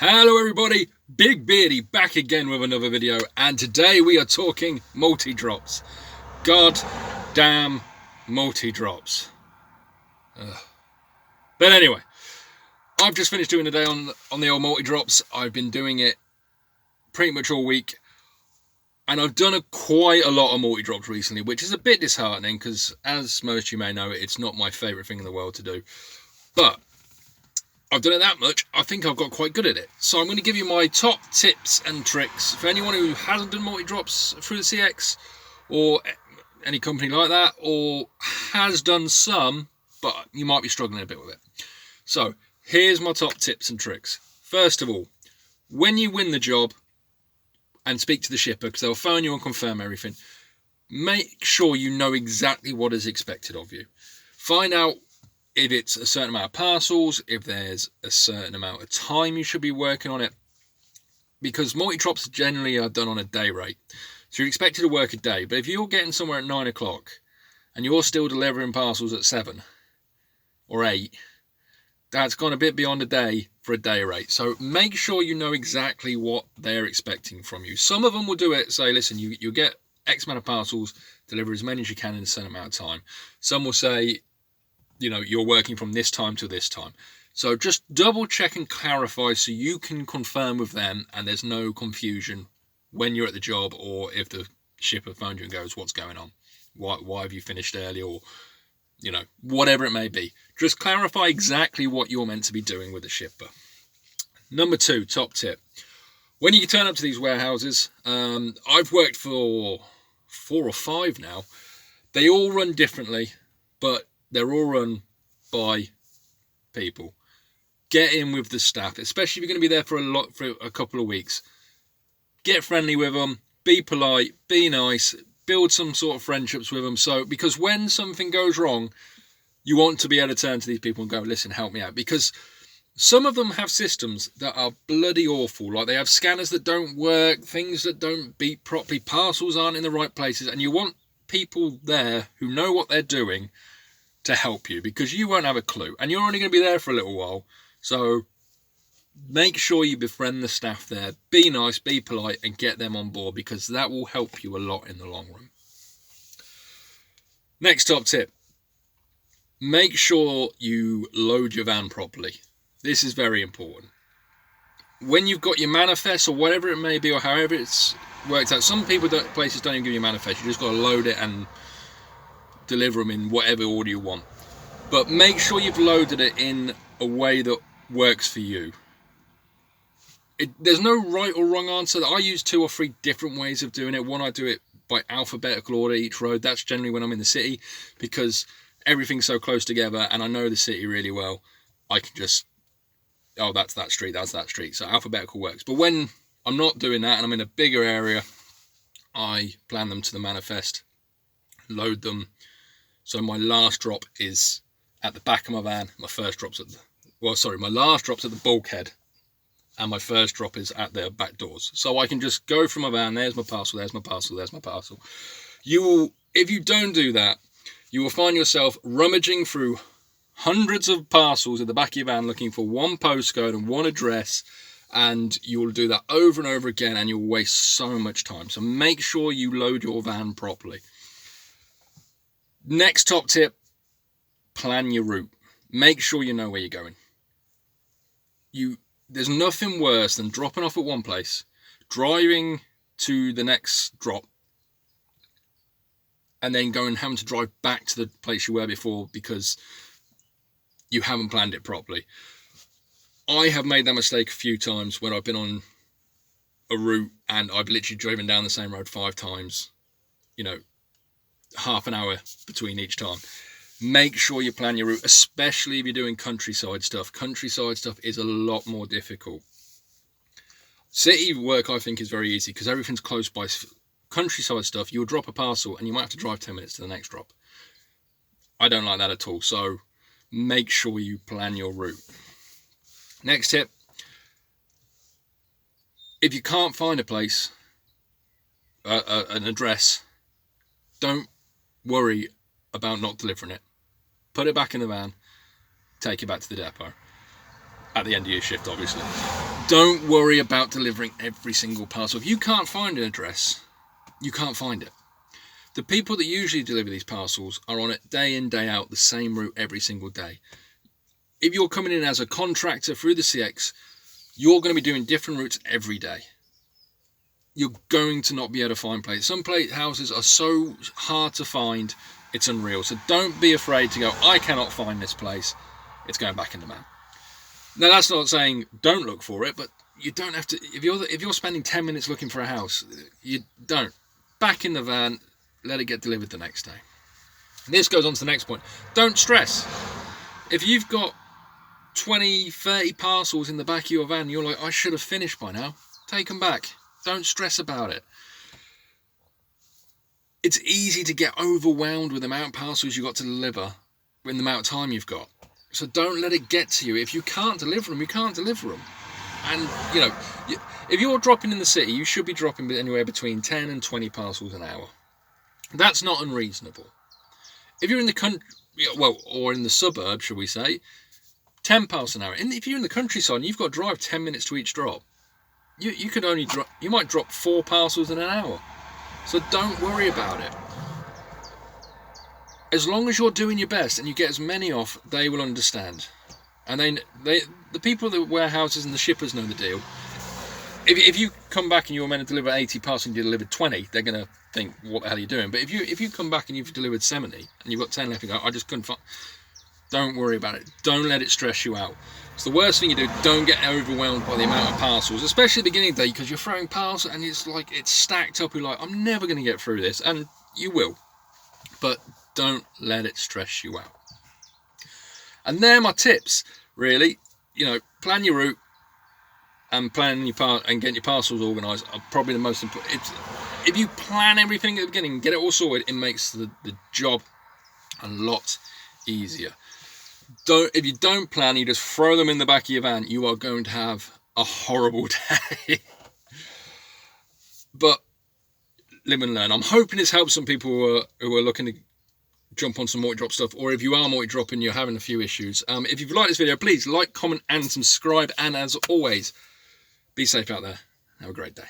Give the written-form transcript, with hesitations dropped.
Hello everybody, Big Beardy back again with another video, and today we are talking multi-drops. God damn multi-drops. But anyway, I've just finished doing a day on the old multi-drops. I've been doing it pretty much all week, and I've done quite a lot of multi-drops recently, which is a bit disheartening because, as most of you may know, it's not my favourite thing in the world to do. But I've done it that much, I think I've got quite good at it. So I'm going to give you my top tips and tricks for anyone who hasn't done multi-drops through the CX or any company like that, or has done some, but you might be struggling a bit with it. So here's my top tips and tricks. First of all, when you win the job and speak to the shipper, because they'll phone you and confirm everything, make sure you know exactly what is expected of you. Find out if it's a certain amount of parcels, if there's a certain amount of time you should be working on it, because multi-drops generally are done on a day rate. So you're expected to work a day, but if you're getting somewhere at 9 o'clock and you're still delivering parcels at 7 or 8, that's gone a bit beyond a day for a day rate. So make sure you know exactly what they're expecting from you. Some of them will do it, say, listen, you get X amount of parcels, deliver as many as you can in a certain amount of time. Some will say, you know, you're working from this time to this time. So just double check and clarify so you can confirm with them and there's no confusion when you're at the job, or if the shipper phones you and goes, what's going on? Why have you finished early? Or, you know, whatever it may be. Just clarify exactly what you're meant to be doing with the shipper. Number 2, top tip. When you turn up to these warehouses, I've worked for 4 or 5 now. They all run differently, but they're all run by people. Get in with the staff, especially if you're going to be there for a couple of weeks. Get friendly with them, be polite, be nice, build some sort of friendships with them. So, because when something goes wrong, you want to be able to turn to these people and go, listen, help me out. Because some of them have systems that are bloody awful. Like they have scanners that don't work, things that don't beep properly, parcels aren't in the right places, and you want people there who know what they're doing to help you, because you won't have a clue and you're only going to be there for a little while. So make sure you befriend the staff there, be nice, be polite, and get them on board, because that will help you a lot in the long run. Next top tip, make sure you load your van properly. This is very important. When you've got your manifest or whatever it may be, or however it's worked out, some places don't even give you a manifest, you just got to load it and deliver them in whatever order you want. But make sure you've loaded it in a way that works for you. There's no right or wrong answer. I use 2 or 3 different ways of doing it. One, I do it by alphabetical order each road. That's generally when I'm in the city, because everything's so close together and I know the city really well. I can just, oh, that's that street, that's that street. So alphabetical works. But when I'm not doing that and I'm in a bigger area, I plan them to the manifest, load them. So my last drop is at the back of my van. My first drop's my last drop's at the bulkhead, and my first drop is at the back doors. So I can just go from my van, there's my parcel, there's my parcel, there's my parcel. If you don't do that, you will find yourself rummaging through hundreds of parcels at the back of your van looking for one postcode and one address, and you will do that over and over again, and you'll waste so much time. So make sure you load your van properly. Next top tip, plan your route. Make sure you know where you're going. There's nothing worse than dropping off at one place, driving to the next drop, and then having to drive back to the place you were before because you haven't planned it properly. I have made that mistake a few times when I've been on a route and I've literally driven down the same road 5 times, half an hour between each time. Make sure you plan your route, especially if you're doing countryside stuff. Countryside stuff is a lot more difficult. City work, I think, is very easy because everything's close by. Countryside stuff, you'll drop a parcel and you might have to drive 10 minutes to the next drop. I don't like that at all. So make sure you plan your route. Next tip, if you can't find a place, an address, don't worry about not delivering it. Put it back in the van, take it back to the depot at the end of your shift, obviously. Don't worry about delivering every single parcel. If you can't find an address, you can't find it. The people that usually deliver these parcels are on it day in, day out, the same route every single day. If you're coming in as a contractor through the CX, you're going to be doing different routes every day. You're going to not be able to find places. Some houses are so hard to find, it's unreal. So don't be afraid to go, I cannot find this place. It's going back in the van. Now, that's not saying don't look for it, but you don't have to. If you're spending 10 minutes looking for a house, you don't. Back in the van, let it get delivered the next day. And this goes on to the next point. Don't stress. If you've got 20, 30 parcels in the back of your van, you're like, I should have finished by now. Take them back. Don't stress about it. It's easy to get overwhelmed with the amount of parcels you've got to deliver in the amount of time you've got. So don't let it get to you. If you can't deliver them, you can't deliver them. And, you know, if you're dropping in the city, you should be dropping anywhere between 10 and 20 parcels an hour. That's not unreasonable. If you're in the country, well, or in the suburbs, shall we say, 10 parcels an hour. And if you're in the countryside and you've got to drive 10 minutes to each drop, you could only drop, you might drop 4 parcels in an hour. So don't worry about it. As long as you're doing your best and you get as many off, they will understand. And then the people at the warehouses and the shippers know the deal. If you come back and you were meant to deliver 80 parcels and you delivered 20, they're going to think, what the hell are you doing? But if you come back and you've delivered 70 and you've got 10 left, you go, I just couldn't find. Don't worry about it. Don't let it stress you out. It's the worst thing you do. Don't get overwhelmed by the amount of parcels, especially at the beginning of the day, because you're throwing parcels and it's like it's stacked up. You're like, I'm never going to get through this, and you will. But don't let it stress you out. And they're my tips, really. You know, plan your route and planning your and getting your parcels organised are probably the most important. If you plan everything at the beginning, get it all sorted, it makes the job a lot easier. If you don't plan, you just throw them in the back of your van, you are going to have a horrible day. But live and learn. I'm hoping it's helped some people who are looking to jump on some multi-drop stuff, or if you are multi-drop and you're having a few issues. If you've liked this video, please like, comment and subscribe, and as always, be safe out there. Have a great day.